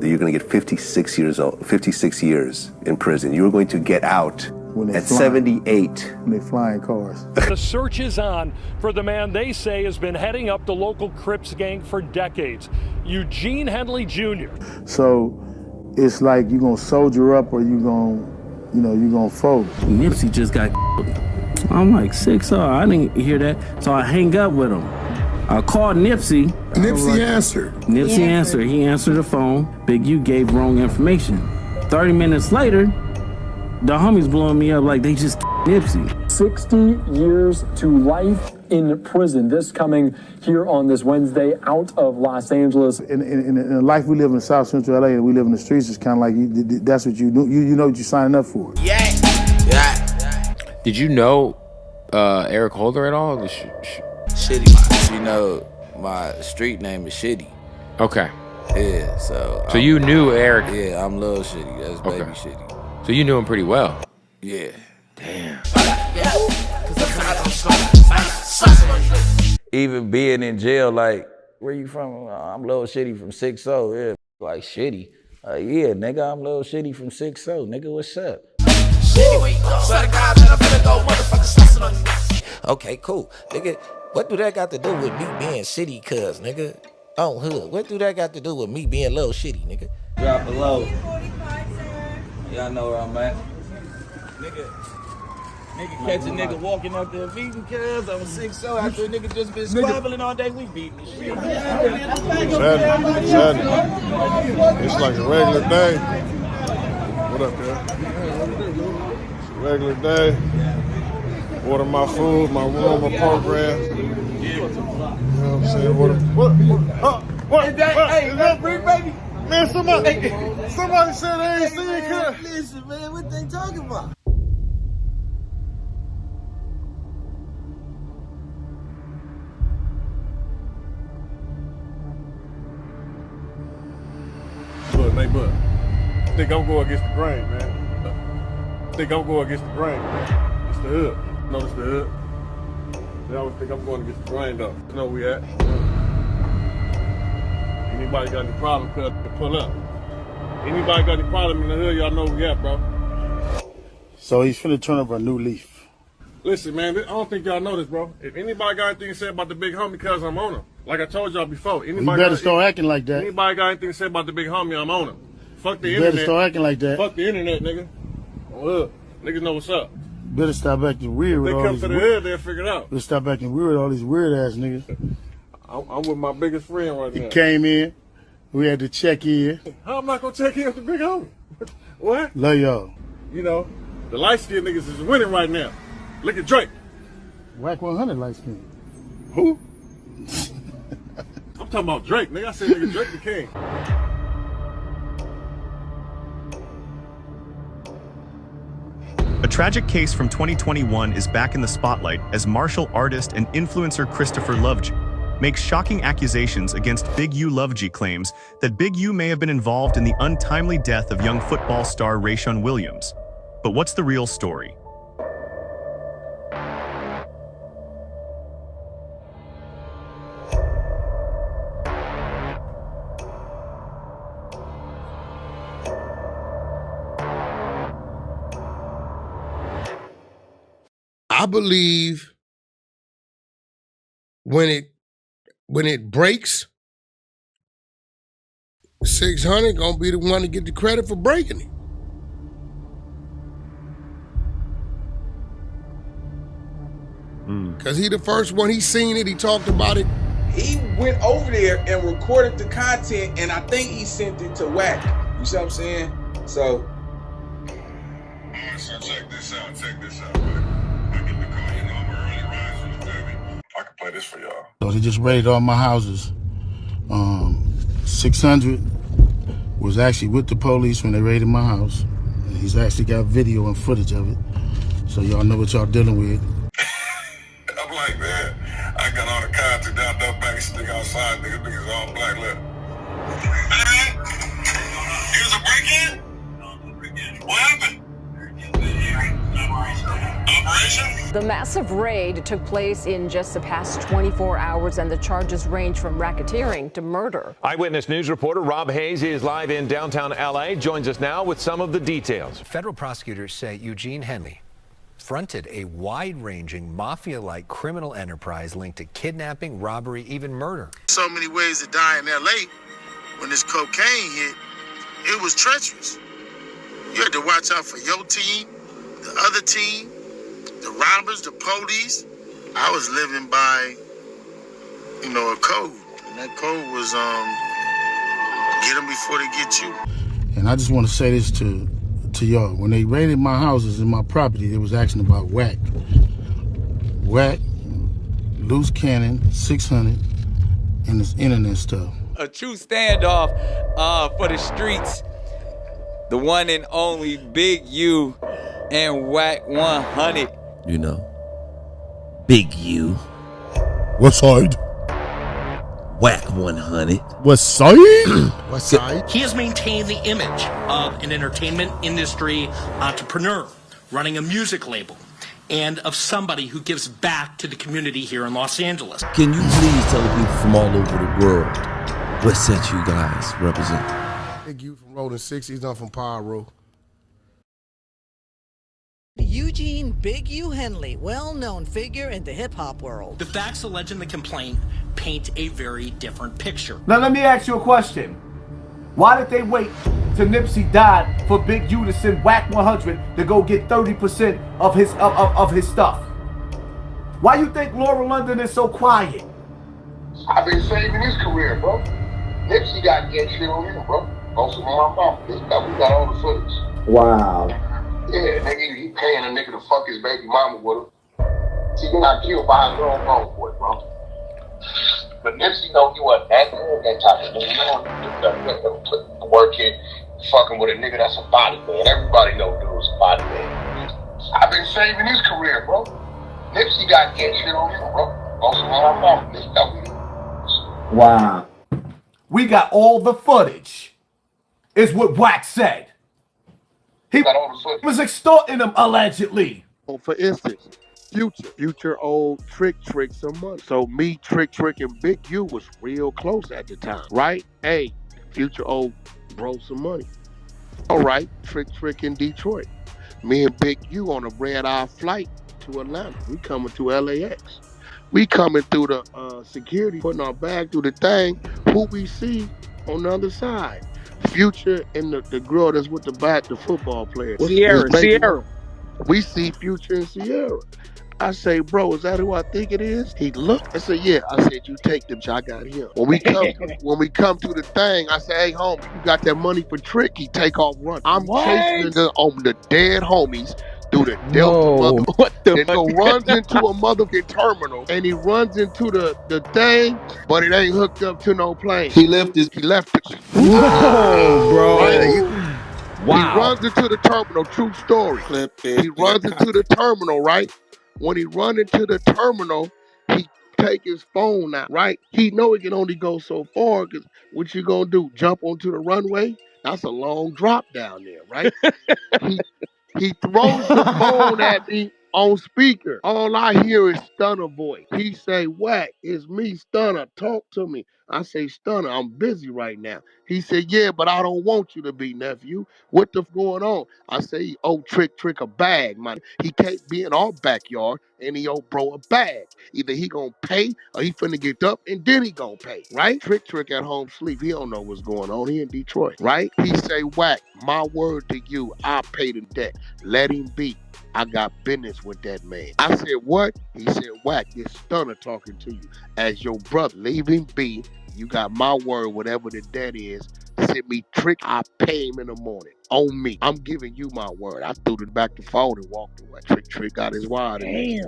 that you're going to get 56 years in prison. You were going to get out at 78. When they flying cars. The search is on for the man they say has been heading up the local Crips gang for decades, Eugene Henley Jr. So it's like you gonna soldier up or you gonna fold. Nipsey just got I'm like 6'0". I didn't hear that. So I hang up with him. I called Nipsey. Nipsey answered. Nipsey answered. He answered the phone. Big U gave wrong information. 30 minutes later, the homies blowing me up like they just Nipsey. 60 years to life in prison. This coming here on this Wednesday out of Los Angeles. In the life we live in South Central LA and we live in the streets, it's kind of like that's what you do. You know what you're signing up for. Yeah. Did you know Eric Holder at all? Shitty. You know, my street name is Shitty. Okay. Yeah, so you knew Eric? Yeah, I'm Lil Shitty. That's Baby Shitty. So you knew him pretty well? Yeah. Damn. Even being in jail, like, where you from? I'm Lil Shitty from 6-0. Yeah, like Shitty. Yeah, nigga, I'm Lil Shitty from 6-0. Nigga, what's up? Okay, cool. Nigga, what do that got to do with me being shitty, cuz, nigga? On hood. What do that got to do with me being Lil Shitty, nigga? Drop below. Y'all know where I'm at. Nigga catch a nigga walking out there beating cuz. I'm 6-0 after a nigga just been squabbling all day. We beating this shit. Saturday. It's like a regular day. What up, man? It's a regular day. Order my food, my room, my program. You know what I'm saying? What? Hey, is that Brick, baby? Man, somebody said they ain't seen it. Listen, man, what they talking about? But I think I'm going against the grain, man. It's the hood. Notice the hood. They always think I'm going against the grain, though. You know where we at. Anybody got any problem, cuz, pull up. Anybody got any problem in the hood, y'all know where we at, bro. So he's finna turn over a new leaf. Listen, man, I don't think y'all know this, bro. If anybody got anything to say about the big homie, cuz I'm on him. Like I told y'all before. You better start acting like that. Anybody got anything to say about the big homie, I'm on him. Fuck the you internet. Better start acting like that. Fuck the internet, nigga. Look, niggas know what's up. Better stop acting weird with all these. They come to the hood, they'll figure it out. Better stop acting weird with all these weird ass niggas. I'm with my biggest friend right now. He came in. We had to check in. How am I gonna check in with the big homie? What? Love y'all. You know, the light-skinned niggas is winning right now. Look at Drake. Whack 100 light skin. Who? I'm talking about Drake, nigga. I said nigga Drake the king. A tragic case from 2021 is back in the spotlight as martial artist and influencer Christopher Lovejoy makes shocking accusations against Big U. Lovejoy claims that Big U may have been involved in the untimely death of young football star Rayshon Williams. But what's the real story? I believe when it breaks, 600 gonna be the one to get the credit for breaking it. Cause he the first one, he seen it, he talked about it. He went over there and recorded the content, and I think he sent it to Wack. You see what I'm saying? So. So check this out, I get the call, you know, I'm early rising, you feel me? I can play this for y'all. So they just raided all my houses. 600 was actually with the police when they raided my house. And he's actually got video and footage of it. So y'all know what y'all dealing with. I'm like, man, I got all the content down, dumb back, this nigga outside, niggas all black left. Here's a break-in? What happened? Operation? The massive raid took place in just the past 24 hours, and the charges range from racketeering to murder. Eyewitness News reporter Rob Hayes is live in downtown L.A. Joins us now with some of the details. Federal prosecutors say Eugene Henley fronted a wide-ranging mafia-like criminal enterprise linked to kidnapping, robbery, even murder. So many ways to die in L.A. When this cocaine hit, it was treacherous. You had to watch out for your team, the other team, the robbers, the police. I was living by, a code. And that code was, get them before they get you. And I just want to say this to y'all. When they raided my houses and my property, they was asking about whack. Whack, loose cannon, 600, and this internet stuff. A true standoff for the streets. The one and only Big U and Whack 100. You know, Big U. West Side. Whack 100. West Side? West Side. He has maintained the image of an entertainment industry entrepreneur running a music label and of somebody who gives back to the community here in Los Angeles. Can you please tell the people from all over the world what set you guys represent? Big U from Rolling 60s, I'm from Pyro. Eugene Big U Henley, well-known figure in the hip-hop world. The facts alleged in the complaint paint a very different picture. Now let me ask you a question. Why did they wait till Nipsey died for Big U to send Whack 100 to go get 30% of his stuff? Why you think Laura London is so quiet? I've been saving his career, bro. Nipsey got get shit on him, bro. Also on my mom. We got all the footage. Wow. Yeah, nigga, he paying a nigga to fuck his baby mama with him. He got killed by his own homeboy, bro. But Nipsey know he wasn't that good, that type of nigga. You don't put the work in, fucking with a nigga that's a body man. Everybody know dude's a body man. I've been saving his career, bro. Nipsey got get shit on him, bro. Also on my mama. Nigga got me. Wow. We got all the footage, is what Whack said. He was extorting them, allegedly. For instance, Future old Trick some money. So me, Trick and Big U was real close at the time, right? Hey, Future old bro some money. All right, Trick in Detroit. Me and Big U on a red-eye flight to Atlanta. We coming to LAX. We coming through the security, putting our bag through the thing. Who we see on the other side? Future and the girl that's with the football player. Sierra. We see Future and Sierra. I say, bro, is that who I think it is? He looked. I said, yeah. I said, you take them. I got him. When we come to the thing, I say, hey, homie, you got that money for Trick? He take off run. I'm chasing on the dead homies through the Delta runs into a motherfucking terminal, and he runs into the thing, but it ain't hooked up to no plane. He left it. Whoa, bro. Right? Wow. He runs into the terminal, true story. He runs into the terminal, right? When he run into the terminal, he take his phone out, right? He know he can only go so far, because what you gonna do, jump onto the runway? That's a long drop down there, right? He throws the phone at me on speaker. All I hear is Stunner voice. He say, Whack, it's me, Stunner, talk to me. I say, Stunner, I'm busy right now. He said, yeah, but I don't want you to be, nephew. What the going on? I say, oh, Trick a bag, man. He can't be in our backyard and he owe bro a bag. Either he gonna pay or he finna get up and then he gonna pay, right? Trick at home sleep. He don't know what's going on. He in Detroit, right? He say, Whack, my word to you, I pay the debt. Let him be. I got business with that man. I said, what? He said, Whack, this Stunner talking to you. As your brother, leave him be. You got my word, whatever the debt is. Send me Trick, I pay him in the morning. On me. I'm giving you my word. I threw it back the phone and walked away. Trick got his wire. Damn.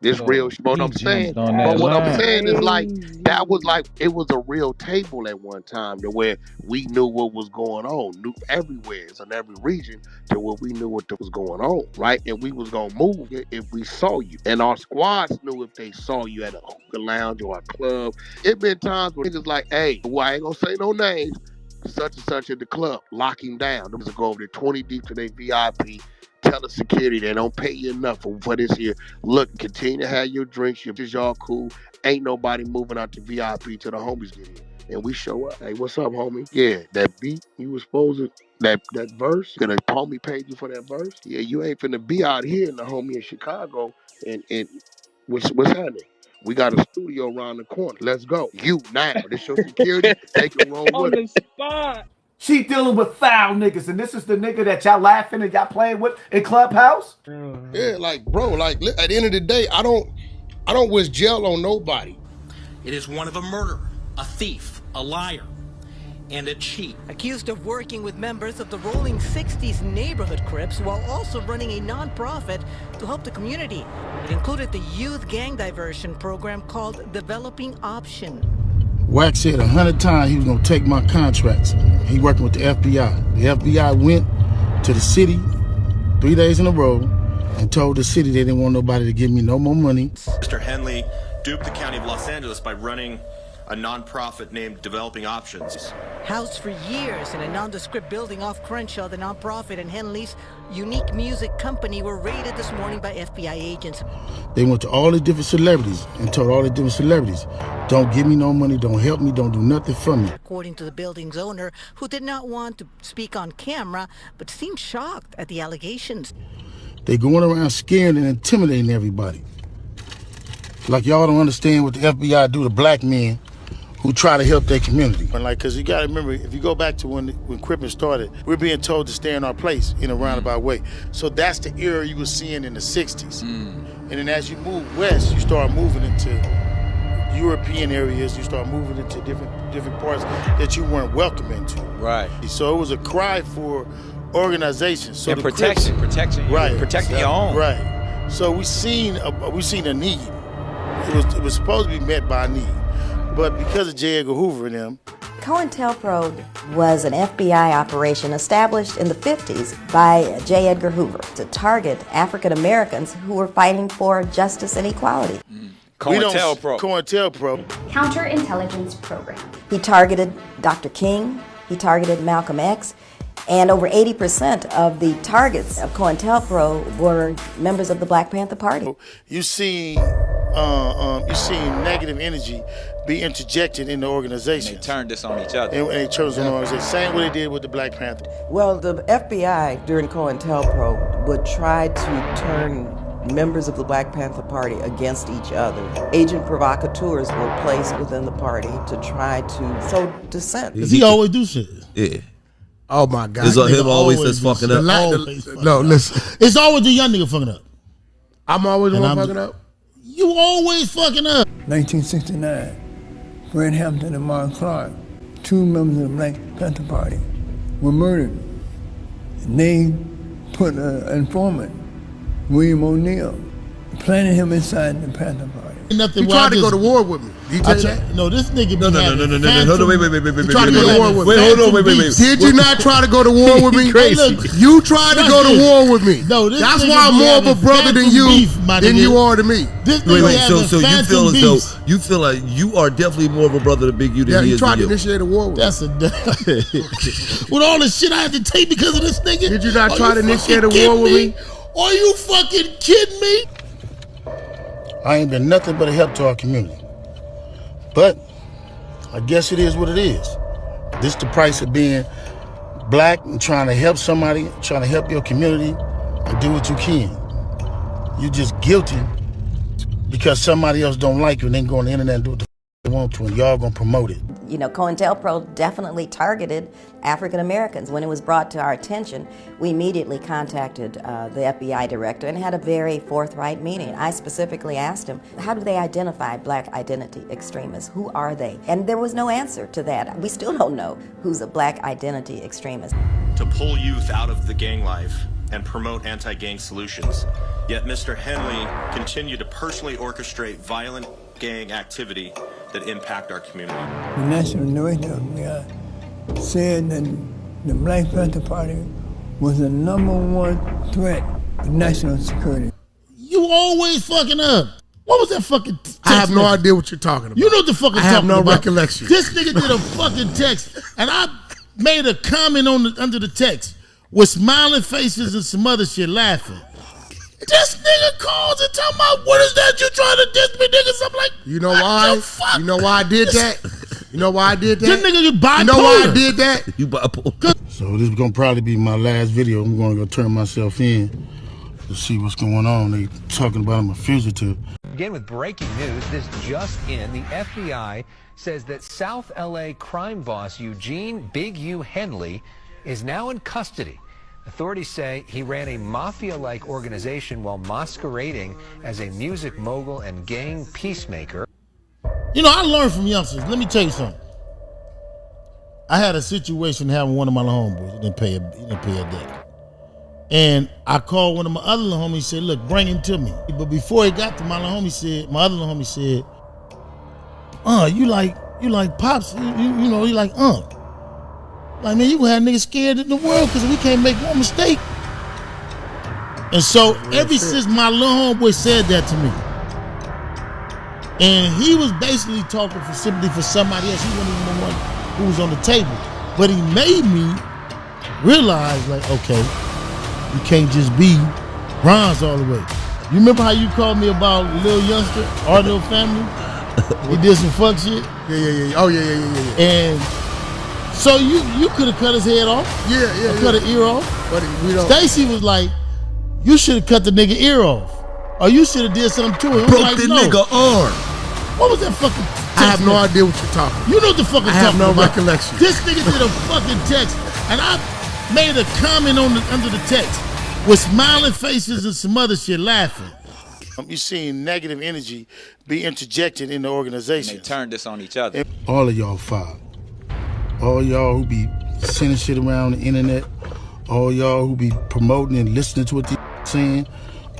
This real shit. But what I'm saying, is like, that was like, it was a real table at one time to where we knew what was going on. Knew everywhere, in every region, to where we knew what was going on, right? And we was gonna move if we saw you. And our squads knew if they saw you at a hookah lounge or a club. It been times where niggas like, hey, well, I ain't gonna say no names, such and such at the club, lock him down. Them go over there 20 deep to their VIP, tell the security they don't pay you enough for this here. Look, continue to have your drinks. Y'all cool. Ain't nobody moving out the VIP till the homies get here. And we show up. Hey, what's up, homie? Yeah, that beat you was supposed to, that verse, gonna homie paid you for that verse? Yeah, you ain't finna be out here in the homie in Chicago and what's happening? We got a studio around the corner. Let's go. You now. This your security. They can roll with it. Spot. She dealing with foul niggas, and this is the nigga that y'all laughing and y'all playing with in Clubhouse? Yeah, like, bro, like, at the end of the day, I don't wish jail on nobody. It is one of a murderer, a thief, a liar, and a cheat. Accused of working with members of the Rolling 60s neighborhood Crips while also running a non-profit to help the community. It included the youth gang diversion program called Developing Option. Wack said 100 times he was gonna take my contracts. He working with the FBI. The FBI went to the city 3 days in a row and told the city they didn't want nobody to give me no more money. Mr. Henley duped the county of Los Angeles by running a nonprofit named Developing Options. Housed for years in a nondescript building off Crenshaw, the nonprofit and Henley's unique music company were raided this morning by FBI agents. They went to all the different celebrities and told all the different celebrities, don't give me no money, don't help me, don't do nothing for me. According to the building's owner, who did not want to speak on camera, but seemed shocked at the allegations. They going around scaring and intimidating everybody. Like y'all don't understand what the FBI do to black men who try to help their community. And like, cause you gotta remember, if you go back to when Crippin started, we're being told to stay in our place in a roundabout way. So that's the era you were seeing in the 60s. And then as you move west, you start moving into European areas, you start moving into different parts that you weren't welcome into. Right. So it was a cry for organization. So and protection, right, protecting your own. Right. So we seen a need. It was supposed to be met by a need. But because of J. Edgar Hoover and them. COINTELPRO was an FBI operation established in the 50s by J. Edgar Hoover to target African Americans who were fighting for justice and equality. COINTELPRO. Counterintelligence program. He targeted Dr. King, he targeted Malcolm X, and over 80% of the targets of COINTELPRO were members of the Black Panther Party. You see negative energy be interjected in the organization. They turned this on each other. And they turned this on the organization. Same way they did with the Black Panther. Well, the FBI during COINTELPRO would try to turn members of the Black Panther Party against each other. Agent provocateurs were placed within the party to try to sow dissent. Does he always do shit? Yeah. Oh my God. Is him always that's fucking up? No, listen. It's always the young nigga fucking up. I'm always the one fucking up? You always fucking up. 1969, Fred Hampton and Mark Clark, two members of the Black Panther Party, were murdered. And they put an informant, William O'Neill, planted him inside the Panther Party. He tried to go to war with me. Did he tell you that? No, this nigga. No. Hold on, wait. He tried to go to war with me. Hold on, wait. Did you not try to go to war with me? Hey, look, you tried to go to war with me. No, that's why I'm more of a brother than you are to me. Wait. So you feel as though you feel like you are definitely more of a brother to Big U than he is to you. Yeah, he tried to initiate a war with me. That's with all the shit I had to take because of this nigga. Did you not try to initiate a war with me? Are you fucking kidding me? I ain't been nothing but a help to our community. But I guess it is what it is. This the price of being black and trying to help somebody, trying to help your community and do what you can. You just guilty because somebody else don't like you and then go on the internet and do what the they want to and y'all gonna promote it. You know, COINTELPRO definitely targeted African Americans. When it was brought to our attention, we immediately contacted the FBI director and had a very forthright meeting. I specifically asked him, how do they identify black identity extremists? Who are they? And there was no answer to that. We still don't know who's a black identity extremist. To pull youth out of the gang life and promote anti-gang solutions. Yet Mr. Henley continued to personally orchestrate violent gang activity that impact our community. The national director of the FBI said that the Black Panther Party was the #1 threat to national security. You always fucking up. What was that fucking text? I have no idea what you're talking about. You know what the fuck I'm talking about. I have no recollection. This nigga did a fucking text, and I made a comment under the text. with smiling faces and some other shit laughing. This nigga calls and talking about, what is that you trying to diss me, niggas? I'm like, you know why? You know why I did that? You know why I did that? This nigga is bipolar. You know why I did that? You bipolar. So this is gonna probably be my last video. I'm gonna go turn myself in to see what's going on. They talking about I'm a fugitive. Again with breaking news, this just in, the FBI says that South LA crime boss Eugene Big U Henley is now in custody. Authorities say he ran a mafia-like organization while masquerading as a music mogul and gang peacemaker. You know, I learned from youngsters. Let me tell you something. I had a situation having one of my homeboys. He didn't pay a debt. And I called one of my other little homies, said, look, bring him to me. But before he got to my other little homie said, you like Pops, you know, he like, Like, man, you gonna have niggas scared in the world because we can't make one mistake. And so ever since my little homeboy said that to me, and he was basically talking for sympathy for somebody else. He wasn't even the one who was on the table. But he made me realize, like, okay, you can't just be bronze all the way. You remember how you called me about Lil Youngster, our little family? He did some fuck shit. Yeah. Oh yeah. And so you could have cut his head off. Yeah. Cut an ear off. But we don't. Stacy was like, you should have cut the nigga ear off. Or you should have did something to him. Broke like, the no. nigga arm. What was that fucking text? I have no idea what you're talking about. You know what the fuck I'm talking about. I have no recollection. This nigga did a fucking text, and I made a comment under the text with smiling faces and some other shit laughing. You're seeing negative energy be interjected in the organization. They turned this on each other. All of y'all fired. All y'all who be sending shit around the internet. All y'all who be promoting and listening to what they saying.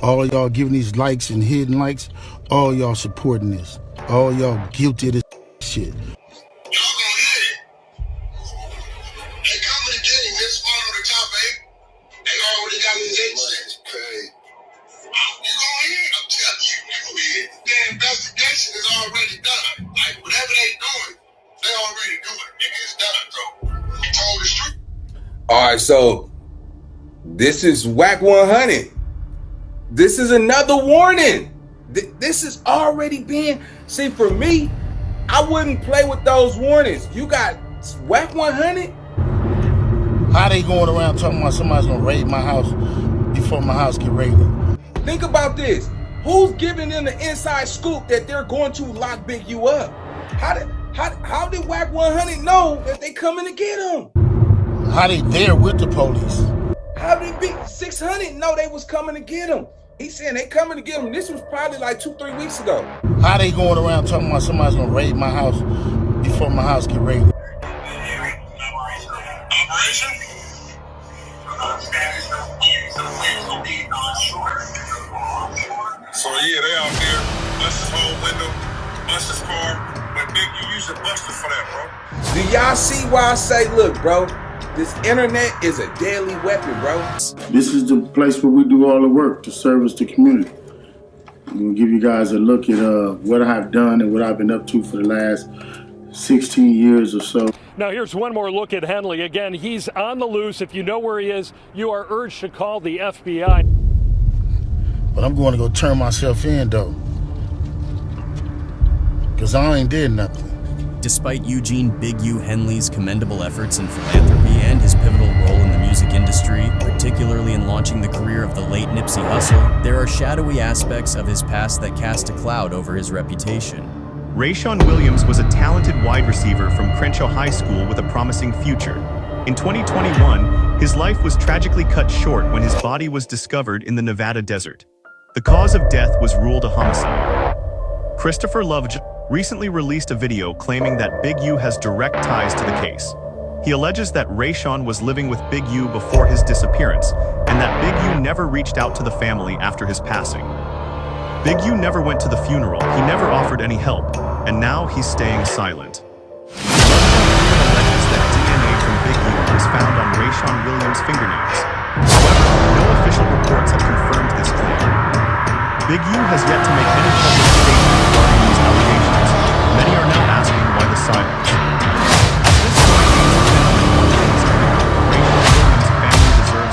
All y'all giving these likes and hidden likes. All y'all supporting this. All y'all guilty of this shit. Y'all gonna hit it. They coming to get him. This one on the top, babe. They already got his insurance paid. You gonna hit it. I'm telling you, you gonna hit it. The investigation is already done. Like, whatever they doing, they already doing it. Nigga, it's done, bro. You told the street. All right, so this is Whack 100. This is another warning. This is already being, see, for me, I wouldn't play with those warnings. You got Whack 100. How they going around talking about somebody's gonna raid my house before my house get raided? Think about this. Who's giving them the inside scoop that they're going to lock Big U up? How did Whack 100 know that they coming to get him? How they there with the police? How did Big 600 know they was coming to get him? He's saying they coming to get him. This was probably like 2-3 weeks ago. How they going around talking about somebody's gonna raid my house before my house get raided? Operation? So yeah, they out there, bust his whole window, bust his car, but Big, you use your buster for that, bro. Do y'all see why I say, look, bro, this internet is a deadly weapon, bro. This is the place where we do all the work to service the community. I'm gonna give you guys a look at what I've done and what I've been up to for the last 16 years or so. Now here's one more look at Henley. Again, he's on the loose. If you know where he is, you are urged to call the FBI. But I'm going to go turn myself in, though. Because I ain't did nothing. Despite Eugene Big U Henley's commendable efforts in philanthropy and his pivotal role in the music industry, particularly in launching the career of the late Nipsey Hussle, there are shadowy aspects of his past that cast a cloud over his reputation. Rayshawn Williams was a talented wide receiver from Crenshaw High School with a promising future. In 2021, his life was tragically cut short when his body was discovered in the Nevada desert. The cause of death was ruled a homicide. Christopher Love recently released a video claiming that Big U has direct ties to the case. He alleges that Rayshawn was living with Big U before his disappearance, and that Big U never reached out to the family after his passing. Big U never went to the funeral, he never offered any help, and now he's staying silent. Love alleges that DNA from Big U was found on Rayshawn Williams' fingernails. However, no official reports have confirmed this claim. Big U has yet to make any public statement regarding these allegations. Many are now asking why the silence. At this point, ladies and gentlemen, one thing is clear. Rayshawn Williams' family deserves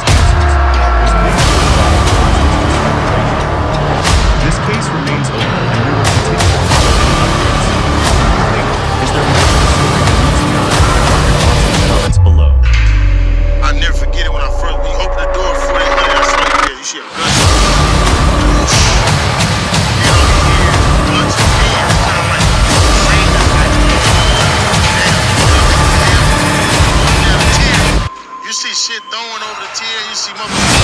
Gucci, motherfucker.